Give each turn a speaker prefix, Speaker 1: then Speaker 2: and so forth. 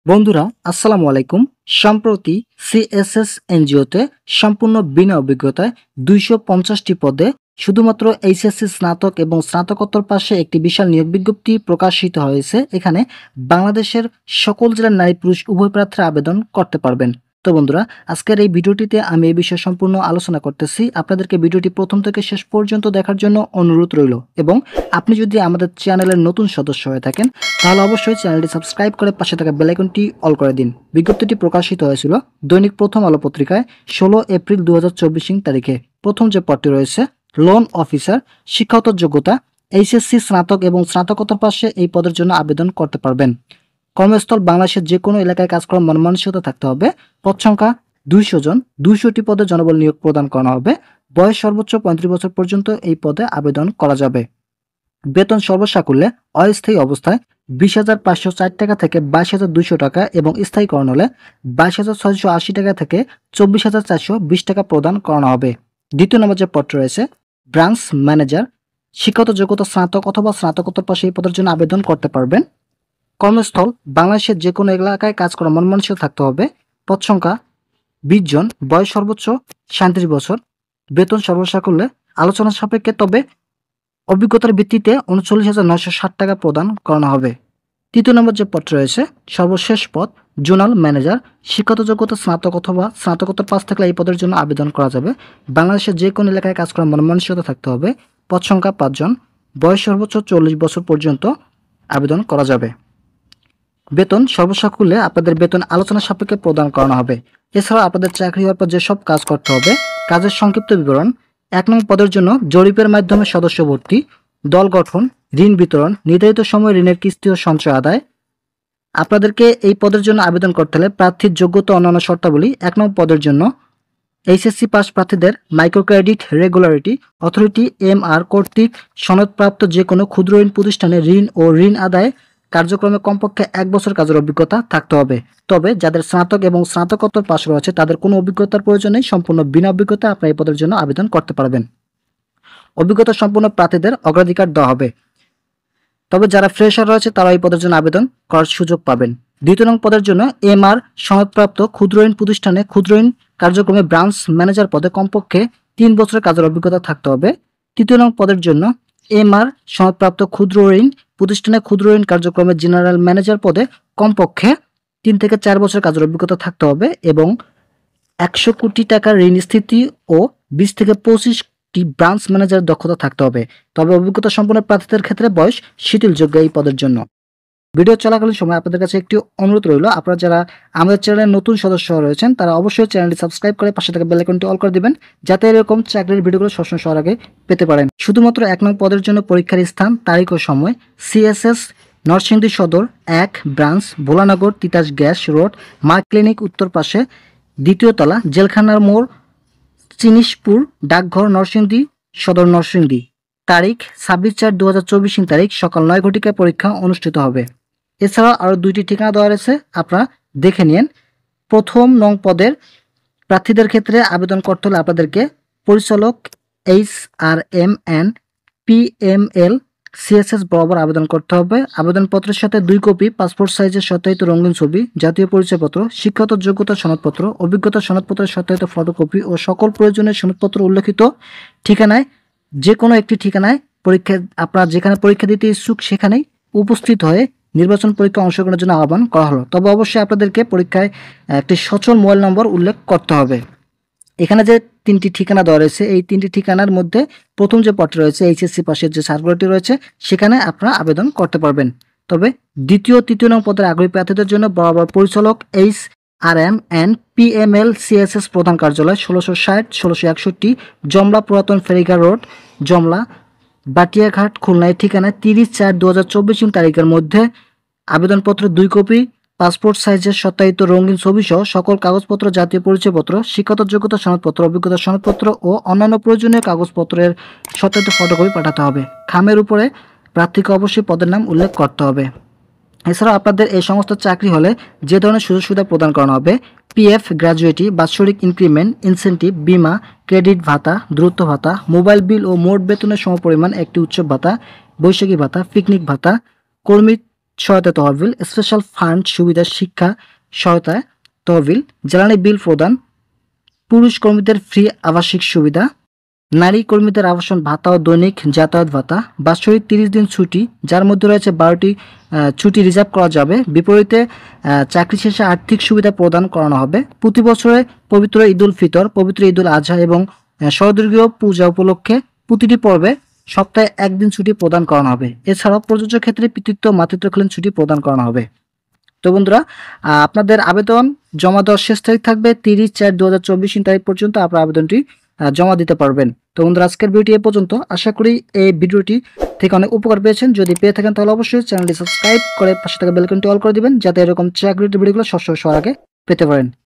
Speaker 1: বন্ধুরা আসসালামু আলাইকুম। সম্প্রতি সিএসএস এনজিওতে সম্পূর্ণ বিনা অভিজ্ঞতায় 250টি পদে শুধুমাত্র এইচএসসি স্নাতক এবং স্নাতকোত্তর পাশে একটি বিশাল নিয়োগ বিজ্ঞপ্তি প্রকাশিত হয়েছে। এখানে বাংলাদেশের সকল জেলার নারী পুরুষ উভয় প্রার্থীরা আবেদন করতে পারবেন। তো বন্ধুরা, আজকের এই ভিডিওটিতে আমি এই বিষয়ে সম্পূর্ণ আলোচনা করতেছি। আপনাদেরকে ভিডিওটি প্রথম থেকে শেষ পর্যন্ত দেখার জন্য অনুরোধ রইল, এবং আপনি যদি আমাদের চ্যানেলের নতুন সদস্য হয়ে থাকেন তাহলে অবশ্যই চ্যানেলটি সাবস্ক্রাইব করে পাশে থাকা বেল আইকনটি অল করে দিন। বিজ্ঞপ্তিটি প্রকাশিত হয়েছিল দৈনিক প্রথম আলো পত্রিকায় 16 এপ্রিল 2024 তারিখে। প্রথম যে পদটি রয়েছে লোন অফিসার, শিক্ষাগত যোগ্যতা এইচএসসি স্নাতক এবং স্নাতকোত্তর পাশে এই পদের জন্য আবেদন করতে পারবেন। কর্মস্থল বাংলাদেশের যে কোনো এলাকায় কাজ করার মন মানসিকতা থাকতে হবে। পদ সংখ্যা 200 জন, 200টি পদে জনবল নিয়োগ প্রদান করা হবে। বয়স সর্বোচ্চ 35 বছর পর্যন্ত এই পদে আবেদন করা যাবে। বেতন সর্বসাকুল্যে অস্থায়ী অবস্থায় 20,504 টাকা থেকে 22,200 টাকা এবং স্থায়ীকরণ হলে 22,680 টাকা থেকে 24,420 টাকা প্রদান করানো হবে। দ্বিতীয় নম্বর যে পদ রয়েছে ব্রাঞ্চ ম্যানেজার, শিক্ষাগত যোগ্যতা স্নাতক অথবা স্নাতকোত্তর পাশে এই পদের জন্য আবেদন করতে পারবেন। কর্মস্থল বাংলাদেশের যে কোনো এলাকায় কাজ করা মন মানসিক থাকতে হবে। পদ সংখ্যা 20 জন, বয়স সর্বোচ্চ 37 বছর। বেতন সর্বসাকুল্যে আলোচনা সাপেক্ষে, তবে অভিজ্ঞতার ভিত্তিতে 39,960 টাকা প্রদান করানো হবে। তৃতীয় নম্বর যে পদ রয়েছে সর্বশেষ পদ জোনাল ম্যানেজার, শিক্ষাগত যোগ্যতা স্নাতক অথবা স্নাতকোত্তর পাস থাকলে এই পদের জন্য আবেদন করা যাবে। বাংলাদেশের যে কোনো এলাকায় কাজ করার মন মানসিকতা থাকতে হবে। পদ সংখ্যা 5 জন, বয়স সর্বোচ্চ 40 বছর পর্যন্ত আবেদন করা যাবে। বেতন সর্বসাকুল্যে আপনাদের বেতন আলোচনা সাপেক্ষে প্রদান করানো হবে। এছাড়া আপনাদের চাকরি হওয়ার পর যেসব কাজ করতে হবে, কাজের সংক্ষিপ্ত বিবরণ: 1 নং পদের জন্য জরিপের মাধ্যমে সদস্য ভর্তি, দল গঠন, ঋণ বিতরণ, নির্ধারিত সময় ঋণের কিস্তি ও সঞ্চয় আদায়। আপনাদেরকে এই পদের জন্য আবেদন করতে হলে প্রার্থীর যোগ্যতা অন্যান্য শর্তাবলী: 1 নং পদের জন্য এইচএসসি পাস প্রার্থীদের micro credit regularity authority MR কর্তৃক সনদপ্রাপ্ত যে কোনো ক্ষুদ্র ঋণ প্রতিষ্ঠানে ঋণ ও ঋণ আদায় কার্যক্রমে কমপক্ষে 1 বছর কাজের অভিজ্ঞতা থাকতে হবে। তবে যাদের স্নাতক এবং স্নাতকোত্তর পাশ রয়েছে তাদের কোনো অভিজ্ঞতার প্রয়োজন নেই। সম্পূর্ণ বিনা অভিজ্ঞতা আপনারা এই পদের জন্য আবেদন করতে পারবেন। অভিজ্ঞতা সম্পন্ন প্রার্থীদের অগ্রাধিকার দেওয়া হবে, তবে যারা ফ্রেশার রয়েছে তারা এই পদের জন্য আবেদন করার সুযোগ পাবেন। 2 নং পদের জন্য MR সনদপ্রাপ্ত ক্ষুদ্র ঋণ প্রতিষ্ঠানে ক্ষুদ্র ঋণ কার্যক্রমে ব্রাঞ্চ ম্যানেজার পদে কমপক্ষে 3 বছরের কাজের অভিজ্ঞতা থাকতে হবে। 3 নং পদের জন্য MR সনদপ্রাপ্ত ক্ষুদ্র ঋণ প্রতিষ্ঠানে ক্ষুদ্র ঋণ কার্যক্রমে জেনারেল ম্যানেজার পদে কমপক্ষে 3 থেকে 4 বছরের কাজের অভিজ্ঞতা থাকতে হবে এবং 100 কোটি টাকার ঋণ স্থিতি ও 20 থেকে 25টি ব্রাঞ্চ ম্যানেজারের দক্ষতা থাকতে হবে। তবে অভিজ্ঞতা সম্পন্ন প্রার্থীদের ক্ষেত্রে বয়স শিথিলযোগ্য এই পদের জন্য। ভিডিও চলাকালীন সময় আপনাদের কাছে একটি অনুরোধ রইল, আপনারা যারা আমাদের চ্যানেলের নতুন সদস্য রয়েছেন তারা অবশ্যই চ্যানেলটি সাবস্ক্রাইব করে পাশে থাকা বেল আইকনটি অল করে দিবেন, যাতে এরকম চাকরির ভিডিওগুলো সবসময় সবার আগে পেতে পারেন। শুধুমাত্র 1 নং পদের জন্য পরীক্ষার স্থান, তারিখ ও সময়: সিএসএস নরসিংদী সদর 1 branch, Bholanagar, Titas gas road, মা ক্লিনিক উত্তর পাশে, 2য় তলা, জেলখানার মোড়, চিনিশপুর, ডাকঘর, নরসিংদী সদর, নরসিংদী। তারিখ 26/4/2024 তারিখ, সকাল 9 ঘটিকায় পরীক্ষা অনুষ্ঠিত হবে। এছাড়া আরও 2টি ঠিকানা দেওয়া রয়েছে, আপনারা দেখে নিন। প্রথম নং পদের প্রার্থীদের ক্ষেত্রে আবেদন করতে হলে আপনাদেরকে পরিচালক HRMN PML CSS বরাবর আবেদন করতে হবে। আবেদনপত্রের সাথে 2 কপি পাসপোর্ট সাইজের সত্যায়িত রঙিন ছবি, জাতীয় পরিচয়পত্র, শিক্ষাগত যোগ্যতা সনদপত্র, অভিজ্ঞতা সনদপত্রের সত্যায়িত ফটোকপি ও সকল প্রয়োজনীয় সনদপত্র উল্লেখিত ঠিকানায়, যে কোনো একটি ঠিকানায় পরীক্ষা, আপনারা যেখানে পরীক্ষা দিতে ইচ্ছুক সেখানেই উপস্থিত হয়ে নির্বাচন পরীক্ষা অংশগ্রহণের জন্য আহ্বান করা হলো। তবে অবশ্যই আপনাদেরকে পরীক্ষায় একটি সচল মোবাইল নম্বর উল্লেখ করতে হবে। এখানে যে 3টি ঠিকানা দেওয়া রয়েছে, এই 3টি ঠিকানার মধ্যে প্রথম যে পদটি রয়েছে এইচএসসি পাশের যে সার্কুলারটি রয়েছে সেখানে আপনারা আবেদন করতে পারবেন। তবে 2য় 3য় নং পদের আগ্রহী প্রার্থীদের জন্য বরাবর পরিচালক HRMN PML CSS প্রধান কার্যালয় 1660 1661 জমলা পুরাতন ফেরিঘাট রোড, জমলা, বাটিয়াঘাট, খুলনায় ঠিকানায় 30/4/2024 তারিখের মধ্যে আবেদনপত্র 2 কপি পাসপোর্ট সাইজের সত্যায়িত রঙিন ছবি সহ সকল কাগজপত্র, জাতীয় পরিচয়পত্র, শিক্ষাগত যোগ্যতা সনদপত্র, অভিজ্ঞতা সনদপত্র ও অন্যান্য প্রয়োজনীয় কাগজপত্রের সত্যায়িত ফটোকপি পাঠাতে হবে। খামের উপরে প্রার্থীকে অবশ্যই পদের নাম উল্লেখ করতে হবে। এছাড়া আপনাদের এই সমস্ত চাকরি হলে যে ধরনের সুযোগ সুবিধা প্রদান করা হবে: PF গ্র্যাজুয়েটি, বাৎসরিক ইনক্রিমেন্ট, ইনসেন্টিভ, বিমা, ক্রেডিট ভাতা, দ্রুত ভাতা, মোবাইল বিল ও মোট বেতনের সমপরিমাণ একটি উৎসব ভাতা, বৈশাখী ভাতা, পিকনিক ভাতা, কর্মী সহায়তা তহবিল, স্পেশাল ফান্ড সুবিধা, শিক্ষা সহায়তা তহবিল, জ্বালানি বিল প্রদান, পুরুষ কর্মীদের ফ্রি আবাসিক সুবিধা, নারী কর্মীদের আবাসন ভাতা ও দৈনিক যাতায়াত ভাতা, বাৎসরিক 30 দিন ছুটি যার মধ্যে রয়েছে 12টি ছুটি রিজার্ভ করা যাবে। বিপরীতে চাকরি শেষে আর্থিক সুবিধা প্রদান করানো হবে। প্রতি বছরে পবিত্র ঈদুল ফিতর, পবিত্র ঈদুল আজহা এবং স্বর্গীয় পূজা উপলক্ষে প্রতিটি পর্বে সপ্তাহে একদিন ছুটি প্রদান করানো হবে। এছাড়াও প্রযোজ্য ক্ষেত্রে পিতৃত্ব মাতৃত্বকালীন ছুটি প্রদান করানো হবে। তো বন্ধুরা, আপনাদের আবেদন জমা দেওয়ার শেষ তারিখ থাকবে 30/4/2024 তারিখ পর্যন্ত আপনার আবেদনটি জমা দিতে পারবেন। তো বন্ধুরা, আজকের ভিডিওটি এ পর্যন্ত। আশা করি এই ভিডিওটি থেকে অনেক উপকার পেয়েছেন। যদি পেয়ে থাকেন তাহলে অবশ্যই চ্যানেলটি সাবস্ক্রাইব করে পাশে থাকা বেল আইকনটি অল করে দিবেন, যাতে এরকম চাকরির ভিডিওগুলো সবার আগে পেতে পারেন।